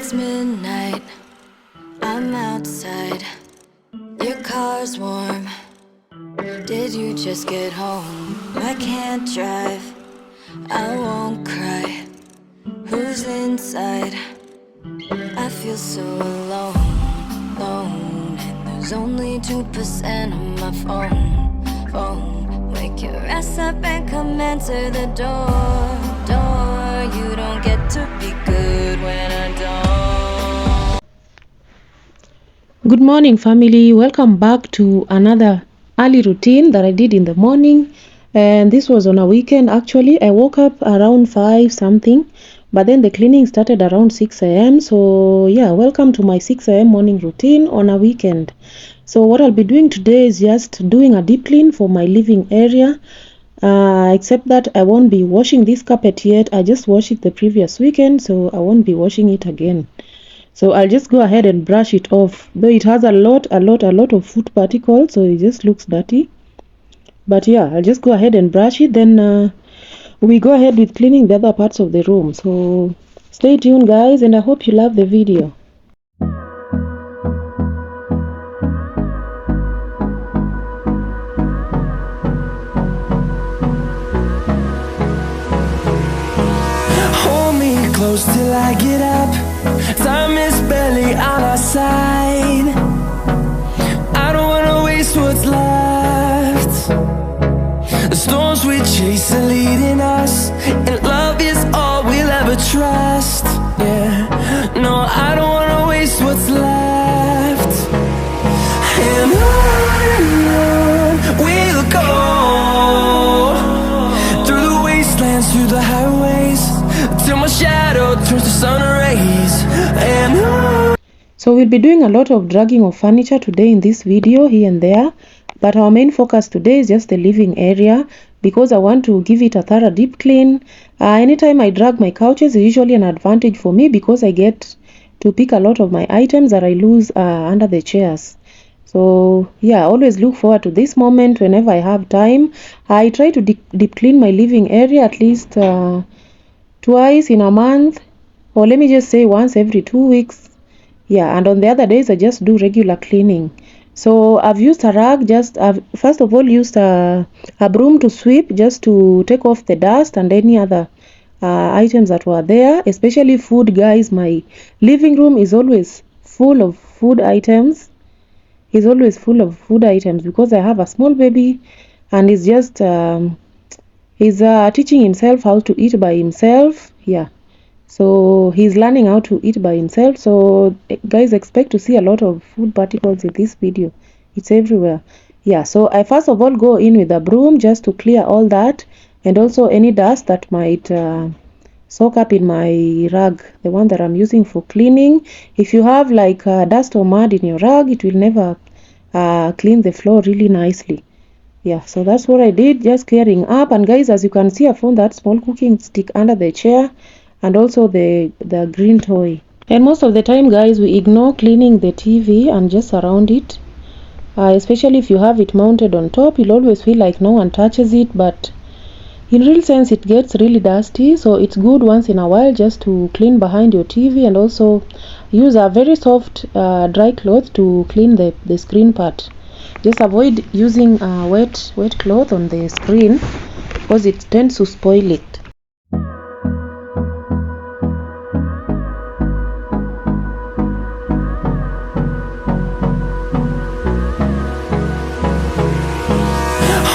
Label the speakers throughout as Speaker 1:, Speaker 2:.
Speaker 1: It's midnight, I'm outside, your car's warm. Did you just get home? I can't drive, I won't cry. Who's inside? I feel so alone, and there's only 2% on my phone. Wake your ass up and come answer the door. You don't get to be good when I don't.
Speaker 2: Good morning, family. Welcome back to another early routine that I did in the morning, and this was on a weekend. Actually, I woke up around 5 something, but then the cleaning started around 6 a.m. So yeah, welcome to my 6 a.m. morning routine on a weekend. So what I'll be doing today is just doing a deep clean for my living area, except that I won't be washing this carpet yet. I just washed it the previous weekend, so I won't be washing it again. So I'll just go ahead and brush it off, though it has a lot of food particles, so it just looks dirty. But yeah, I'll just go ahead and brush it, then we go ahead with cleaning the other parts of the room. So stay tuned, guys, and I hope you love the video.
Speaker 3: Hold me close till I get up. Time is barely on our side. I don't wanna waste what's left. The storms we chase are leading us, and love is all we'll ever trust. Yeah, no, I don't wanna waste what's left. And on we'll go, through the wastelands, through the highways, till my shadow turns to sun rays. And
Speaker 2: so we'll be doing a lot of dragging of furniture today in this video, here and there, but our main focus today is just the living area, because I want to give it a thorough deep clean. Anytime I drag my couches is usually an advantage for me, because I get to pick a lot of my items that I lose under the chairs. So yeah, I always look forward to this moment whenever I have time. I try to deep clean my living area at least twice in a month, or let me just say once every 2 weeks. Yeah, and on the other days I just do regular cleaning. So I've used a rag, I've first of all used a broom to sweep, just to take off the dust and any other items that were there, especially food, guys. My living room is always full of food items. Because I have a small baby, and he's just he's teaching himself how to eat by himself. Yeah, so he's learning how to eat by himself. So guys, expect to see a lot of food particles in this video. It's everywhere. Yeah, so I first of all go in with a broom just to clear all that, and also any dust that might soak up in my rug, the one that I'm using for cleaning. If you have like dust or mud in your rug, it will never clean the floor really nicely. Yeah, so that's what I did, just clearing up. And guys, as you can see, I found that small cooking stick under the chair, and also the green toy. And most of the time, guys, we ignore cleaning the TV and just surround it, especially if you have it mounted on top. You'll always feel like no one touches it, but in real sense it gets really dusty. So it's good once in a while just to clean behind your TV, and also use a very soft dry cloth to clean the screen part. Just avoid using wet cloth on the screen, because it tends to spoil it.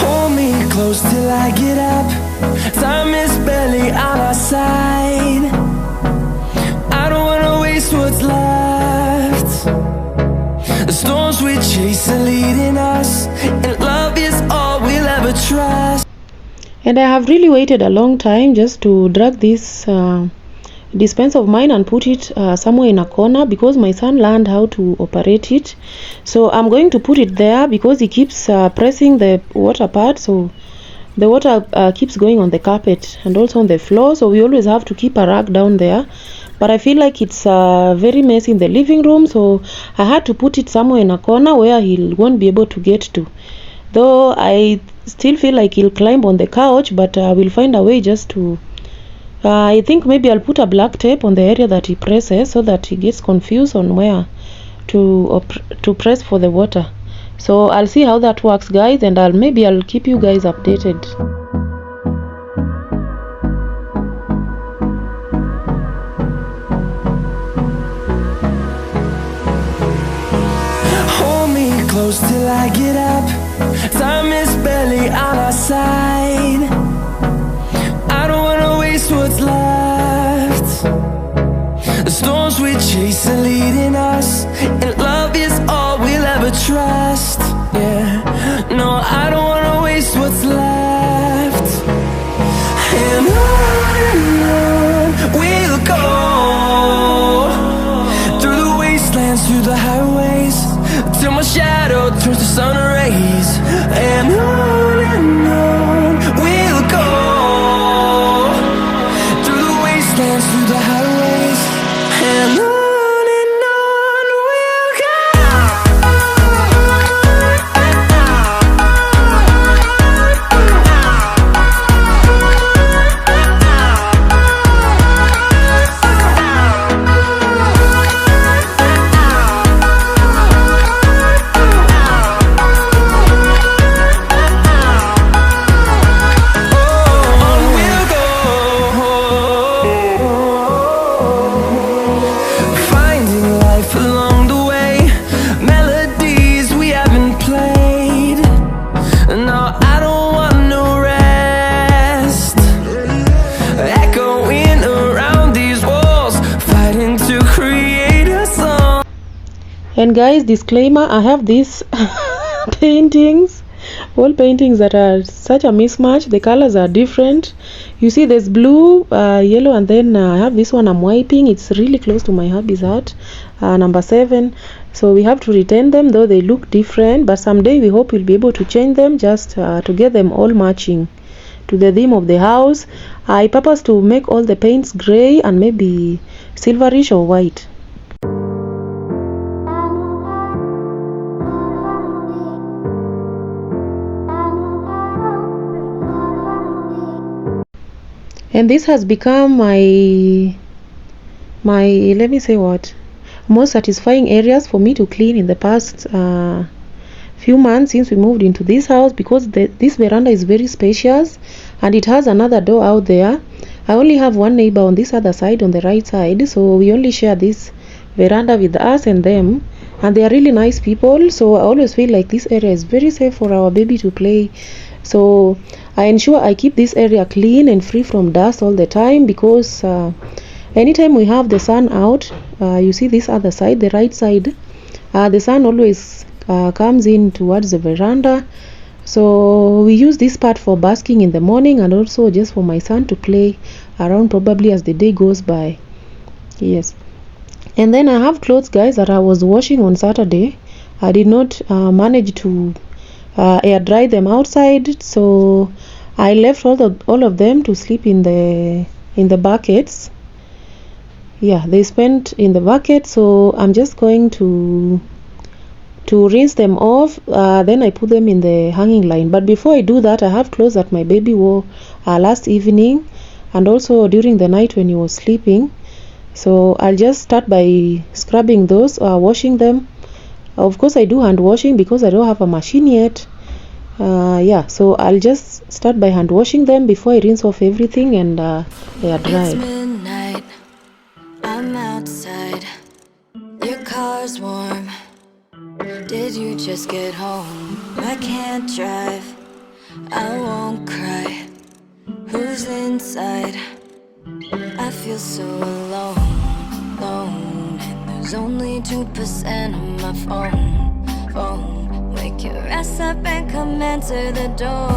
Speaker 3: hold me close till I get up. Time is barely on our side. I don't wanna waste what's left. The storms we chase are leading us, and love is all we'll ever trust.
Speaker 2: And I have really waited a long time just to drag this dispenser of mine and put it somewhere in a corner, because my son learned how to operate it. So I'm going to put it there, because he keeps pressing the water part, so the water keeps going on the carpet and also on the floor. So we always have to keep a rag down there, but I feel like it's very messy in the living room, so I had to put it somewhere in a corner where he won't be able to get to. Though I still feel like he'll climb on the couch, but we'll find a way just to I think maybe I'll put a black tape on the area that he presses so that he gets confused on where to press for the water. So I'll see how that works, guys, and I'll keep you guys updated.
Speaker 3: Hold me close till I get up. Time is barely on our side. I don't wanna waste what's left. The storms we chase are leading us, and love is all we'll ever trust. Yeah, no, I don't wanna waste what's left. And on we'll go, through the wastelands, through the highways, till my shadow turns to sun rays. And on we'll go, through the wastelands, through the highways, and on we'll go.
Speaker 2: And guys, disclaimer, I have these paintings, wall paintings that are such a mismatch. The colors are different. You see there's blue, yellow, and then I have this one I'm wiping. It's really close to my hubby's heart, number 7. So we have to retain them, though they look different, but someday we hope we'll be able to change them just to get them all matching to the theme of the house. I purpose to make all the paints gray and maybe silverish or white. And this has become my let me say what, most satisfying areas for me to clean in the past few months since we moved into this house, because this veranda is very spacious and it has another door out there. I only have one neighbor on this other side, on the right side, so we only share this veranda with us and them, and they are really nice people. So I always feel like this area is very safe for our baby to play. So I ensure I keep this area clean and free from dust all the time, because anytime we have the sun out, you see this other side, the right side, the sun always comes in towards the veranda. So we use this part for basking in the morning, and also just for my son to play around probably as the day goes by. Yes. And then I have clothes, guys, that I was washing on Saturday. I did not manage to air dry them outside, so I left all of them to sleep in the buckets. Yeah, they spent in the bucket, so I'm just going to rinse them off, then I put them in the hanging line. But before I do that, I have clothes that my baby wore last evening and also during the night when he was sleeping. So I'll just start by scrubbing those, washing them. Of course I do hand washing because I don't have a machine yet. Yeah, so I'll just start by hand washing them before I rinse off everything and they are dried.
Speaker 1: It's midnight, I'm outside, your car's warm. Did you just get home? I can't drive, I won't cry. Who's inside? I feel so alone, and there's only 2% on my phone. Wake your ass up and come answer the door.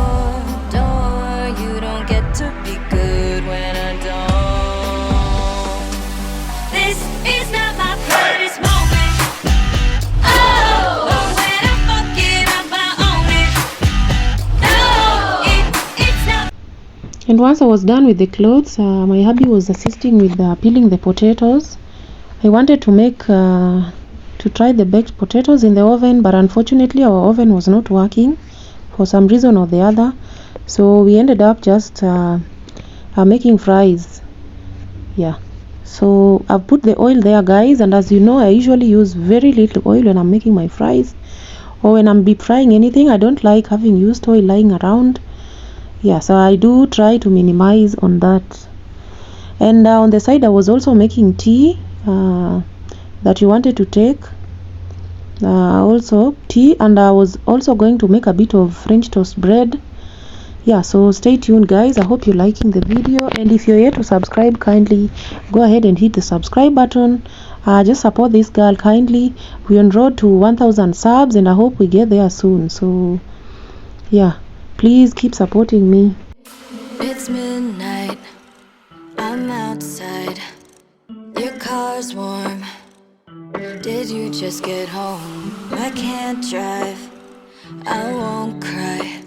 Speaker 1: You don't get to be good when I don't. This is not my proudest moment. Oh, but when I fuck it up, I own it. No, it's not.
Speaker 2: And once I was done with the clothes, my hubby was assisting with peeling the potatoes. I wanted to make to try the baked potatoes in the oven, but unfortunately our oven was not working for some reason or the other, so we ended up just making fries. Yeah, so I've put the oil there, guys, and as you know, I usually use very little oil when I'm making my fries or when I'm deep frying anything. I don't like having used oil lying around. Yeah, so I do try to minimize on that. And on the side I was also making tea that you wanted to take, also tea, and I was also going to make a bit of French toast bread. Yeah, so stay tuned, guys. I hope you're liking the video, and if you're yet to subscribe, kindly go ahead and hit the subscribe button. Just support this girl kindly. We're on road to 1000 subs, and I hope we get there soon. So yeah, please keep supporting me.
Speaker 1: It's midnight, I'm outside. Your car's warm. Did you just get home? I can't drive, I won't cry.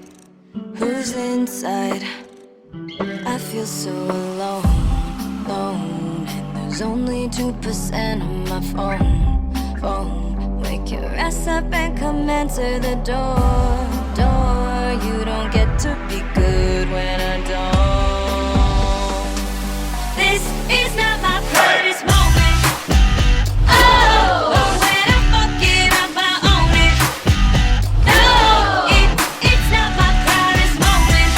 Speaker 1: Who's inside? I feel so alone, and there's only 2% on my phone. Wake your ass up and come answer the door. You don't get to be good when I don't. This is not my proudest moment. Oh, when I fuck it up, I own it. No, it's not my proudest moment.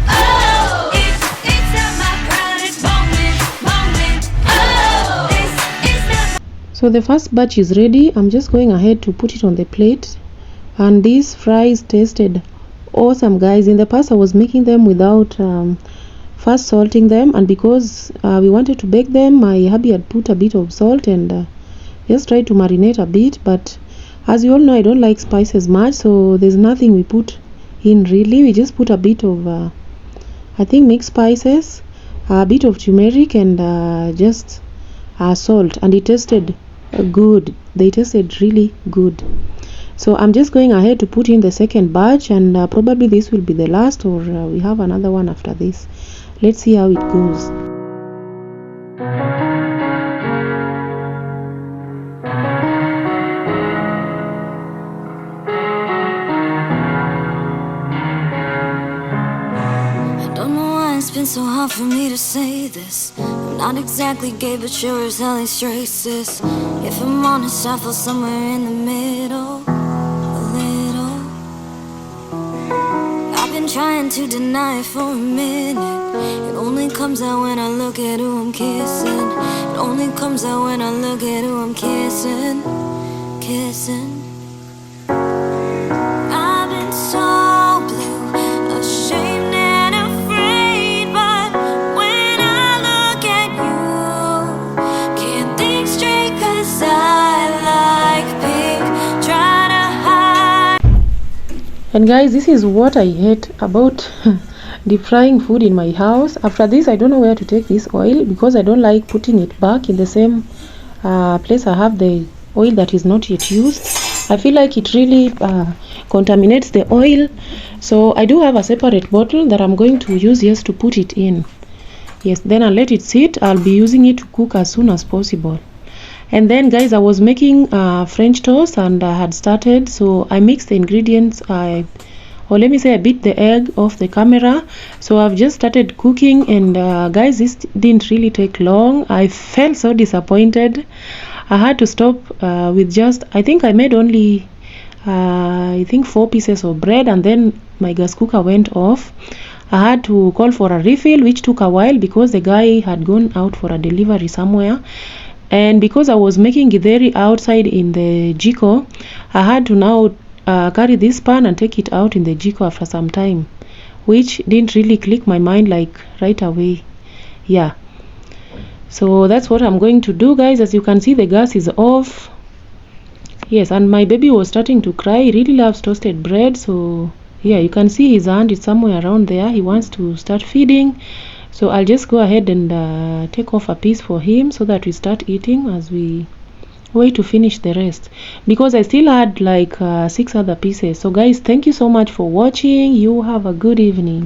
Speaker 1: Oh, it's not my proudest moment. Oh, this is not.
Speaker 2: So the first batch is ready. I'm just going ahead to put it on the plate, and these fries tasted awesome, guys. In the past I was making them without first salting them, and because we wanted to bake them, my hubby had put a bit of salt and just tried to marinate a bit. But as you all know, I don't like spices much, so there's nothing we put in really. We just put a bit of I think mixed spices, a bit of turmeric, and just salt, and it tasted good. They tasted really good. So I'm just going ahead to put in the second batch, and probably this will be the last, or we have another one after this. Let's see how it goes.
Speaker 1: I don't know why it's been so hard for me to say this. I'm not exactly gay, but sure as hell he's racist. If I'm honest, I feel somewhere in the middle. I've been trying to deny it for a minute. It only comes out when I look at who I'm kissing. It only comes out when I look at who I'm kissing. I've been so blue, ashamed and afraid, but when I look at you, can't think straight 'cause I like pink, try to hide.
Speaker 2: And guys, this is what I hate about deep frying food in my house. After this, I don't know where to take this oil, because I don't like putting it back in the same place I have the oil that is not yet used. I feel like it really contaminates the oil. So I do have a separate bottle that I'm going to use just to put it in. Yes, then I'll let it sit. I'll be using it to cook as soon as possible. And then, guys, I was making French toast, and I had started, so I mixed the ingredients. Or let me say I beat the egg off the camera. So I've just started cooking, and guys, this didn't really take long. I felt so disappointed. I had to stop with just, I think I made only 4 pieces of bread, and then my gas cooker went off. I had to call for a refill, which took a while because the guy had gone out for a delivery somewhere. And because I was making githeri outside in the jiko, I had to now carry this pan and take it out in the jiko after some time, which didn't really click my mind like right away. Yeah, so that's what I'm going to do, guys. As you can see, the gas is off. Yes, and my baby was starting to cry. He really loves toasted bread. So yeah, you can see his hand is somewhere around there. He wants to start feeding. So I'll just go ahead and take off a piece for him so that we start eating as we wait to finish the rest, because I still had like 6 other pieces. So guys, thank you so much for watching. You have a good evening.